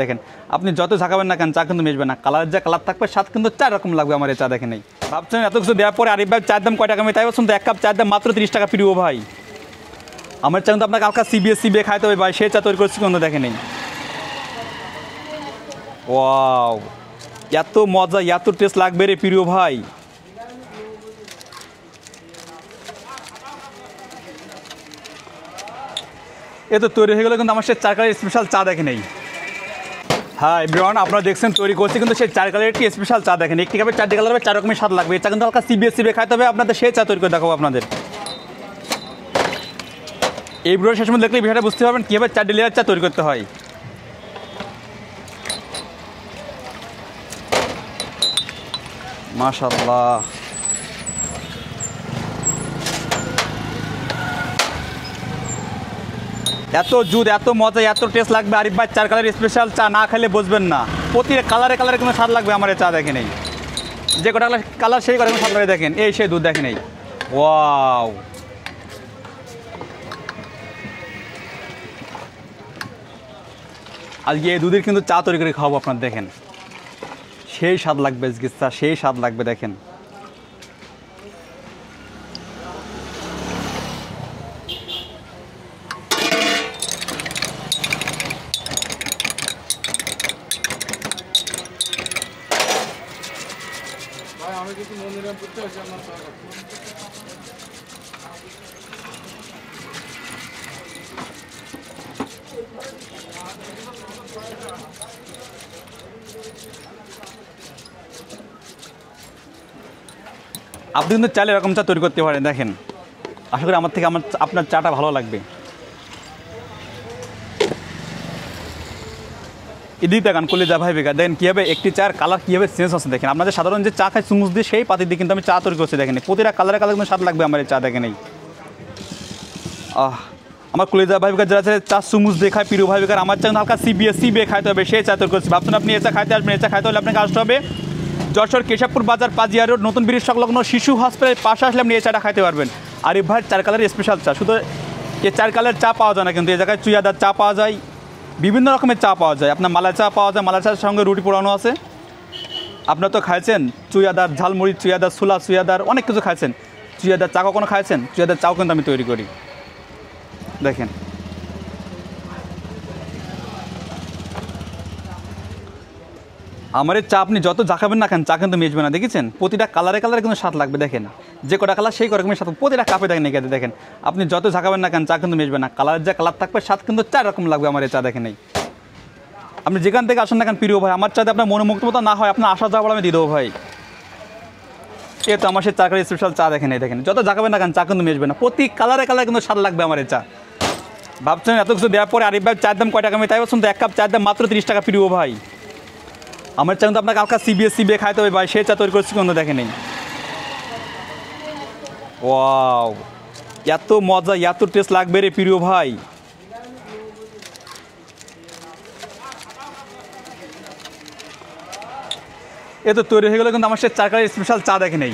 দেখেন আপনি যত ঝাঁকাবেন না কেন চা কিন্তু মিশবে না। কালার যা কালার থাকবে স্বাদ কিন্তু 4 রকম লাগবে। আমার এই চা দেখেন, এই ভাবছেন এত কিছু দেওয়ার পরে আরিফ ভাই চার দাম কয় টাকা? আমি তাই বলছেন তো, এক কাপ চার দাম মাত্র 30 টাকা। প্রিয় ভাই, আমার চা কিন্তু আপনাকে হালকা সিবিএসসি খাইতে হবে ভাই। সেই চা তৈরি করছি কিন্তু দেখেন, এই ওয়াও, এত মজা এত টেস্ট লাগবে রে প্রিয় ভাই। এ তো তৈরি হয়ে গেলো কিন্তু আমার সেই 4 কালারের স্পেশাল চা দেখেন। এই হ্যাঁ এভরিওয়ান, আপনারা দেখছেন তৈরি করছি কিন্তু সেই 4 কালারের একটি স্পেশাল চা দেখেন। একটি কাপে 4টি কালার হবে, 4 রকমের স্বাদ লাগবে। এটা কিন্তু হালকা সিবিএসসি খাইতে হবে আপনাদের। সেই চা তৈরি করে দেখাবো আপনাদের। এই ভিডিওর শেষ সময় দেখলে বিষয়টা বুঝতে পারবেন কীভাবে 4 লেয়ার চা তৈরি করতে হয়। মাশাআল্লাহ, এত জুদ এত মজা এত টেস্ট লাগবে আরিফ ভাই 4 কালারের স্পেশাল চা না খেলে বুঝবেন না। প্রতি কালারে কালারে কোনো স্বাদ লাগবে আমার এই চা দেখেন। এই যে কটা কালার সেই কটা স্বাদ লাগে দেখেন। এই সেই দুধ দেখেন, এই ওয়াও, আজকে এই দুধের কিন্তু চা তৈরি করে খাওয়াবো আপনার। দেখেন সেই স্বাদ লাগবে, চা সেই স্বাদ লাগবে দেখেন। আপনি কিন্তু চাইলে এরকম চা তৈরি করতে পারেন। দেখেন আশা করি আমার থেকে আপনার চাটা ভালো লাগবে। এদিকে দেখান কলিজা ভাই বেকার, দেখেন কীভাবে একটি চার কালার কীভাবে চেঞ্জ হচ্ছে। দেখেন আপনাদের সাধারণ যে চা খায় চুমুচ দিয়ে সেই পাতি দিয়ে কিন্তু আমি চা তৈরি করছি। দেখেন প্রতিটা কালারে কালার কিন্তু স্বাদ লাগবে আমার এই চা দেখেন। এই আমার কলিজা ভাই বেকার যারা চা চুমুচ দিয়ে খায় প্রিয় ভাই বেকার, আমার চা হালকা সিবিএসসি খাইতে হবে। সেই চা তৈরি করছি। ভাবছেন আপনি এ চা খাইতে আসবেন, এ চা খাইতে হলে আপনাকে আসতে হবে যশোর কেশবপুর বাজার পাজিয়া রোড নতুন ব্রিজ সংলগ্ন শিশু হসপিটালের পাশে আসলে আপনি এই চাটা খাইতে পারবেন। আরিফ ভাই 4 কালারের স্পেশাল চা। শুধু এই 4 কালারের চা পাওয়া যায় না কিন্তু, এই জায়গায় চুইয়াদার চা পাওয়া যায়, বিভিন্ন রকমের চা পাওয়া যায়। আপনার মালাই চা পাওয়া যায়, মালাই চার সঙ্গে রুটি পোড়ানো আছে। আপনারা তো খাইছেন চুইয়াদার ঝালমুড়ি, চুইয়াদার সুলা, চুইয়াদার অনেক কিছু খাইছেন। চুইয়াদার চা কখনো খাইছেন? চুইয়াদার চাও কিন্তু আমি তৈরি করি। দেখেন আমার এই চা আপনি যত ঝাঁকাবেন না কেন চা কিন্তু মিশবে না। দেখেছেন প্রতিটা কালারে কালারে কিন্তু স্বাদ লাগবে। দেখেন যে কটা কালার সেই রকমের স্বাদ প্রতিটা কাপে দেখেন। এখানে দেখেন আপনি যত ঝাঁকাবেন না কেন চা কিন্তু মিশবে না। কালার যা কালার থাকবে স্বাদ কিন্তু 4 রকম লাগবে আমার এই চা দেখেন। এই আপনি যেখান থেকে আসেন না কেন প্রিয় ভাই, আমার চাতে আপনার মনোমুগ্ধ মতো না হয় আপনার আসা যাওয়া আমি দিয়ে দেবো ভাই। এ তো আমার সেই 4 কালারের স্পেশাল চা দেখেন। এই দেখেন যত ঝাঁকাবেন না কেন চা কিন্তু মিশবে না। প্রতি কালারে কালারে কিন্তু স্বাদ লাগবে আমার এই চা। ভাবছেন এত কিছু দেওয়ার পরে আরিফ ভাই চার দাম কয় টাকা? আমি তাই বলছেন তো, এক কাপ চার দাম মাত্র 30 টাকা। প্রিয় ভাই, আমার চা কিন্তু আপনাকে হালকা সিবিএসসি খাইতে হবে ভাই। সেই চা তৈরি করছি কিন্তু দেখেন। এই ওয়াও, এত মজা এত টেস্ট লাগবে রে প্রিয় ভাই। এ তো তৈরি হয়ে গেলো কিন্তু আমার সেই 4 কালারের স্পেশাল চা দেখেন। এই